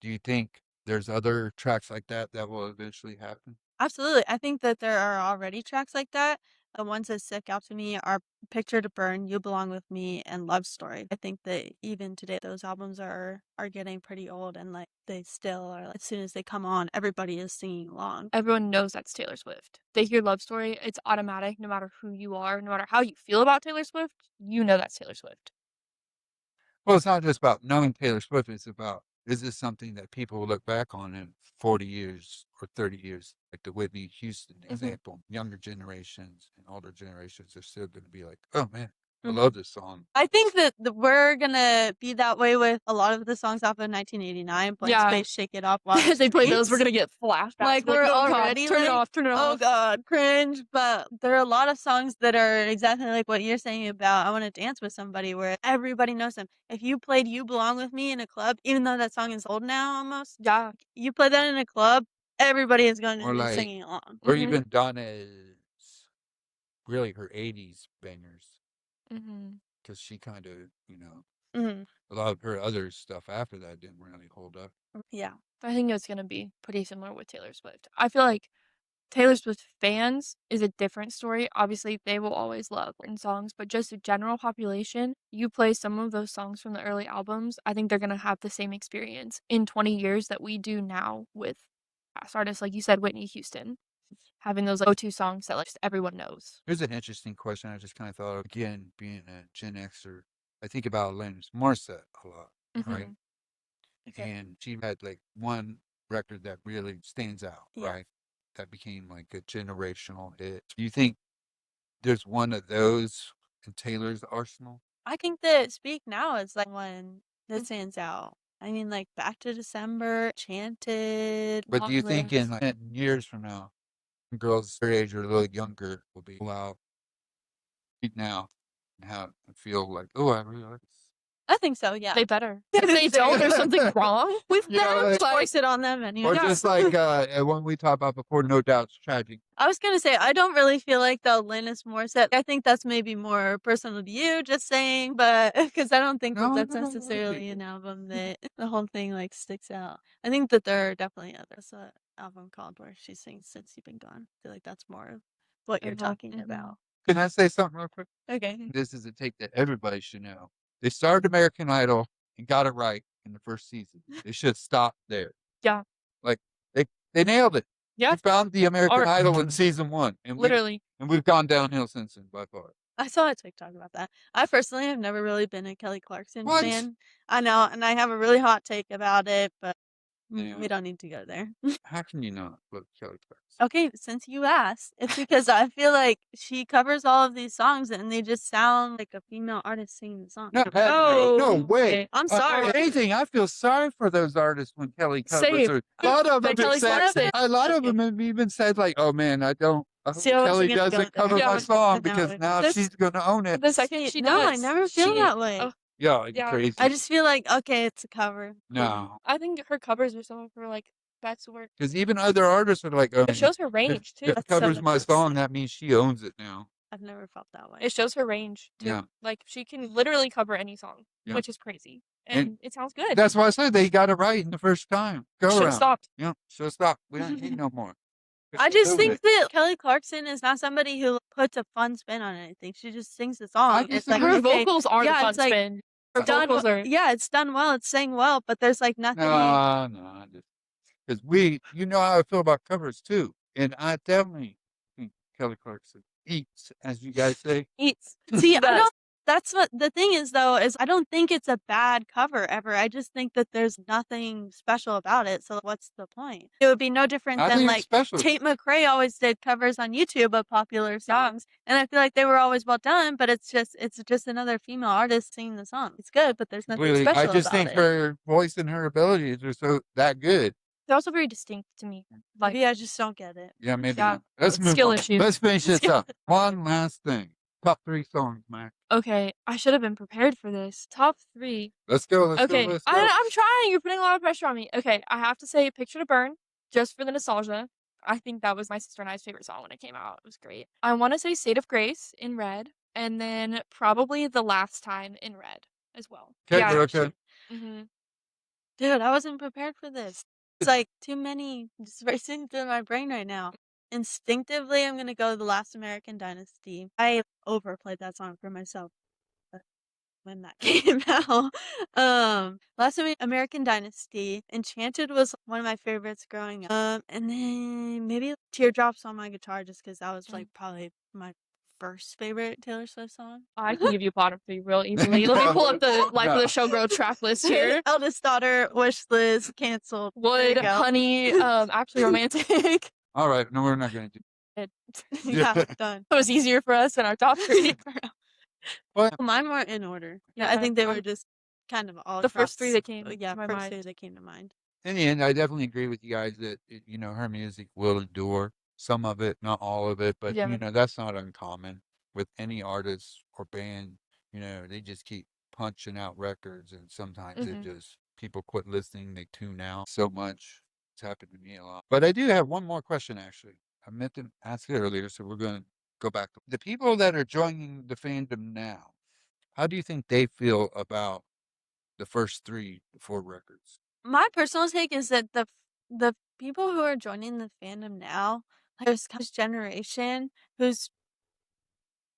Do you think there's other tracks like that that will eventually happen? Absolutely. I think that there are already tracks like that. The ones that stick out to me are Picture to Burn, You Belong With Me, and Love Story. I think that even today those albums are getting pretty old, and like they still are, like, as soon as they come on, everybody is singing along. Everyone knows that's Taylor Swift. They hear Love Story, it's automatic no matter who you are, no matter how you feel about Taylor Swift, you know that's Taylor Swift. Well, it's not just about knowing Taylor Swift. It's about, is this something that people will look back on in 40 years or 30 years? Like the Whitney Houston example. Younger generations and older generations are still going to be like, oh man, I love this song. I think that we're gonna be that way with a lot of the songs off of 1989. Blank Space, Shake It Off, Walk the They play those, Streets. we're gonna get flashbacks. Like, we're oh already God, turn it like, off, turn it oh off. God, cringe. But there are a lot of songs that are exactly like what you're saying about I Want to Dance with Somebody, where everybody knows them. If you played You Belong With Me in a club, even though that song is old now almost, you play that in a club, everybody is going to be singing along. Or even Donna's, really her 80s bangers. Because she kind of, a lot of her other stuff after that didn't really hold up. Yeah. I think it's gonna be pretty similar with Taylor Swift. I feel like Taylor Swift fans is a different story. Obviously, they will always love certain songs, but just a general population, you play some of those songs from the early albums, I think they're gonna have the same experience in 20 years that we do now with past artists, like you said, Whitney Houston, having those like, go-to songs that like just everyone knows. Here's an interesting question I just kind of thought of. Again, being a Gen Xer, I think about Alanis Morissette a lot, right? Mhm. Okay. And she had like one record that really stands out, Yeah. right? That became like a generational hit. Do you think there's one of those in Taylor's arsenal? I think that Speak Now is like one that Mm. stands out. I mean, like Back to December, Chanted, But do you think in Lawless. like 10 years from now, girls their age or a little younger will be wow, Speak Now and how and feel like, oh, I really like this. I think so, yeah. They better. If they don't, there's something wrong with You know, them. like- Like, Force it on them anyway. Or just like when we talked about before, No Doubt's tragic. I was gonna say, I don't really feel like the Alanis Morissette. I think that's maybe more personal to you, just saying, but because I don't think No, that that's no, no, necessarily no. an album that the whole thing like sticks out. I think that there are definitely others. An album called where she sings "Since You've Been Gone." I feel like that's more of what you're talking about. Can I say something real quick? Okay. This is a take that everybody should know. They started American Idol and got it right in the first season. They should stop there. Yeah. Like they nailed it. Yeah. We found the American Art. Idol in season 1, and Literally. we've gone downhill since then by far. I saw a TikTok about that. I personally have never really been a Kelly Clarkson What? fan. I know, and I have a really hot take about it, but Yeah. we don't need to go there. How can you not love Kelly Clarkson? Okay, since you asked, it's because I feel like she covers all of these songs and they just sound like a female artist singing the song. No, no way. I'm sorry. Anything. I feel sorry for those artists when Kelly covers Same. her. A lot of them Kelly have said, Clarkson. a lot of them have even said like, "Oh man, I hope See, I wasn't Kelly gonna go doesn't there. cover Yeah, my but song now because it- now this- she's gonna own it." The second she No, I does, never feel she- that way. oh, Yeah, Yeah. crazy. I just feel like, okay, it's a cover. No, I think her covers are some of her like best work. because even other artists are like, "Oh, It shows her if range too. it That's covers so my nice. song, that means she owns it now." I've never felt that way. It shows her range too. Yeah. Like she can literally cover any song, Yeah. which is crazy, And and it sounds good. That's why I said they got it right in the first time. Go Should have around. stopped. Yeah, should stop. We don't need no more. I just Own think it. that Kelly Clarkson is not somebody who puts a fun spin on anything. She just sings the song. just It's like, agree. Her okay, vocals are yeah, the fun it's like- spin. Her done, vocals are. yeah, it's done well. It's sang well, but there's like nothing. No, because you know how I feel about covers too, and I definitely think Kelly Clarkson eats, as you guys say. Eats. See, I Does. don't. That's what the thing is, though, is I don't think it's a bad cover ever. I just think that there's nothing special about it. So what's the point? It would be no different I than think it's like special. Tate McRae always did covers on YouTube of popular songs, and I feel like they were always well done. But it's just another female artist singing the song. It's good, but there's nothing Completely. special I just about think it. her voice and her abilities are so that good. They're also very distinct to me. Like Maybe I just don't get it. Yeah, maybe Yeah, not. Let's move skill on. issue. Let's finish this Skill- up. One last thing. Top 3 songs, Mac. okay, I should have been prepared for this. Top 3. Let's go. Let's Okay, go. Let's go. I'm trying. You're putting a lot of pressure on me. Okay, I have to say Picture to Burn, just for the nostalgia. I think that was my sister and I's favorite song when it came out. It was great. I want to say State of Grace in Red, and then probably The Last Time in Red as well. Okay, yeah, Veruca. hmm Dude, I wasn't prepared for this. It's like too many just racing through my brain right now. Instinctively, I'm gonna go The Last American Dynasty. I overplayed that song for myself when that came out. Last American Dynasty. Enchanted was one of my favorites growing up. And then maybe Teardrops on My Guitar, just because that was like probably my first favorite Taylor Swift song. I can give you bottom 3 real easily. Let me pull up the Life of the Showgirl track list here. Eldest Daughter, Wish List, canceled. There you Wood, go. Honey, Actually Romantic. All right. No, we're not going to do Yeah, done. It was easier for us in our top 3. What? Mine weren't in order. Yeah, I Yeah, think they were mine- just kind of all The first 3 across- that came yeah, to my first mind. 3 that came to mind. In the end, I definitely agree with you guys that her music will endure. Some of it, not all of it, but Yeah. that's not uncommon with any artist or band. They just keep punching out records, and sometimes Mhm. it just people quit listening, they tune out so much. It's happened to me a lot. But I do have one more question actually. I meant to ask it earlier, so we're going to go back. The people that are joining the fandom now, how do you think they feel about the first 3-4 records? My personal take is that the people who are joining the fandom now, there's this generation whose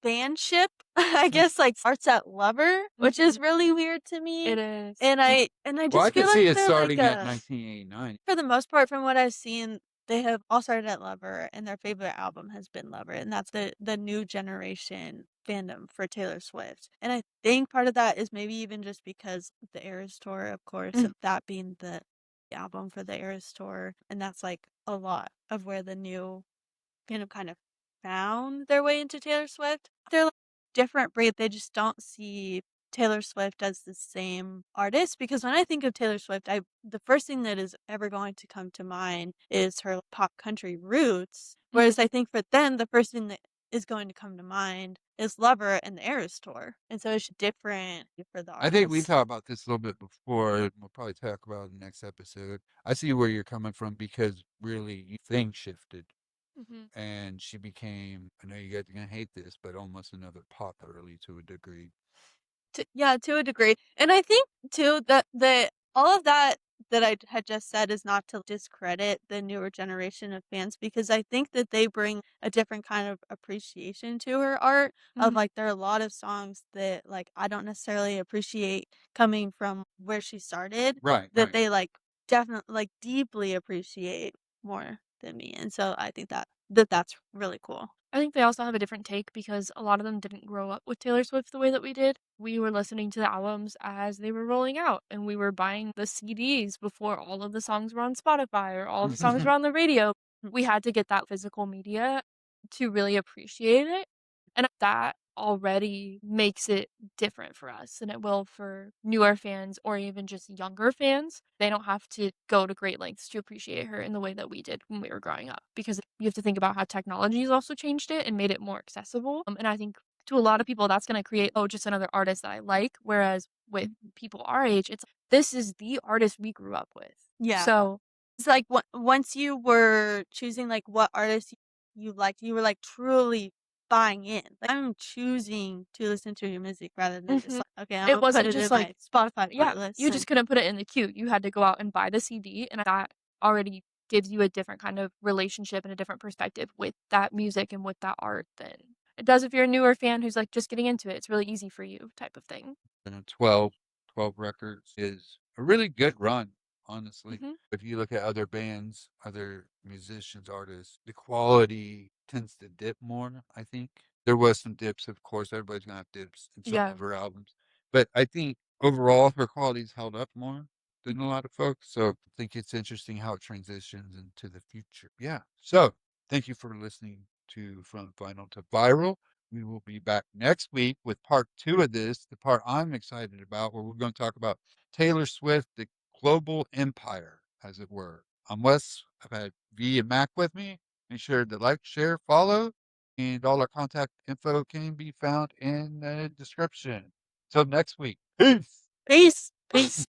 fanship, I guess, like, starts at Lover, which is really weird to me. It is. And I Well, I just feel could like see it they're like starting at a 1989. for the most part, from what I've seen, they have all started at Lover, and their favorite album has been Lover, and that's the new generation fandom for Taylor Swift. And I think part of that is maybe even just because of the Eras Tour, of course, of that being the album for the Eras Tour, and that's like a lot of where the new kind of found their way into Taylor Swift. They're like different breed. They just don't see Taylor Swift as the same artist, because when I think of Taylor Swift, the first thing that is ever going to come to mind is her pop country roots. Whereas I think for them, the first thing that is going to come to mind is Lover and the Eras Tour. And so it's different for the I think we artists. talked about this a little bit before, and we'll probably talk about it in the next episode. I see where you're coming from because really things shifted and she became, I know you guys are going to hate this, but almost another pop girly to a degree. Yeah, to a degree. And I think too that all of that I had just said is not to discredit the newer generation of fans, because I think that they bring a different kind of appreciation to her art. Of like, there are a lot of songs that like I don't necessarily appreciate coming from where she started, Right, that right. they like definitely like deeply appreciate more than me. And so I think that's really cool. I think they also have a different take because a lot of them didn't grow up with Taylor Swift the way that we did. We were listening to the albums as they were rolling out, and we were buying the CDs before all of the songs were on Spotify or all the songs were on the radio. We had to get that physical media to really appreciate it, and that already makes it different for us than it will for newer fans or even just younger fans. They don't have to go to great lengths to appreciate her in the way that we did when we were growing up, because you have to think about how technology has also changed it and made it more accessible. And I think to a lot of people, that's going to create, oh, just another artist that I like. Whereas with people our age, it's this is the artist we grew up with. Yeah. So It's like once you were choosing like what artists you liked, you were like truly buying in. Like, I'm choosing to listen to your music rather than just like, okay, I'm it gonna put wasn't it in just my like, Spotify yeah, playlist. you just couldn't put it in the queue. You had to go out and buy the CD, and that already gives you a different kind of relationship and a different perspective with that music and with that art than it does if you're a newer fan who's like just getting into it. It's really easy for you type of thing. 12 records is a really good run, honestly. hmm If you look at other bands, other musicians, artists, the quality tends to dip more, I think. There was some dips, of course. Everybody's gonna have dips in some Yeah. of her albums. But I think overall her quality's held up more than a lot of folks. So I think it's interesting how it transitions into the future. Yeah. So thank you for listening to From Vinyl to Viral. We will be back next week with part 2 of this, the part I'm excited about, where we're going to talk about Taylor Swift, the global empire, as it were. I'm Wes. I've had V and Mac with me. Make sure to like, share, follow, and all our contact info can be found in the description. Till next week. Peace. Peace. Peace.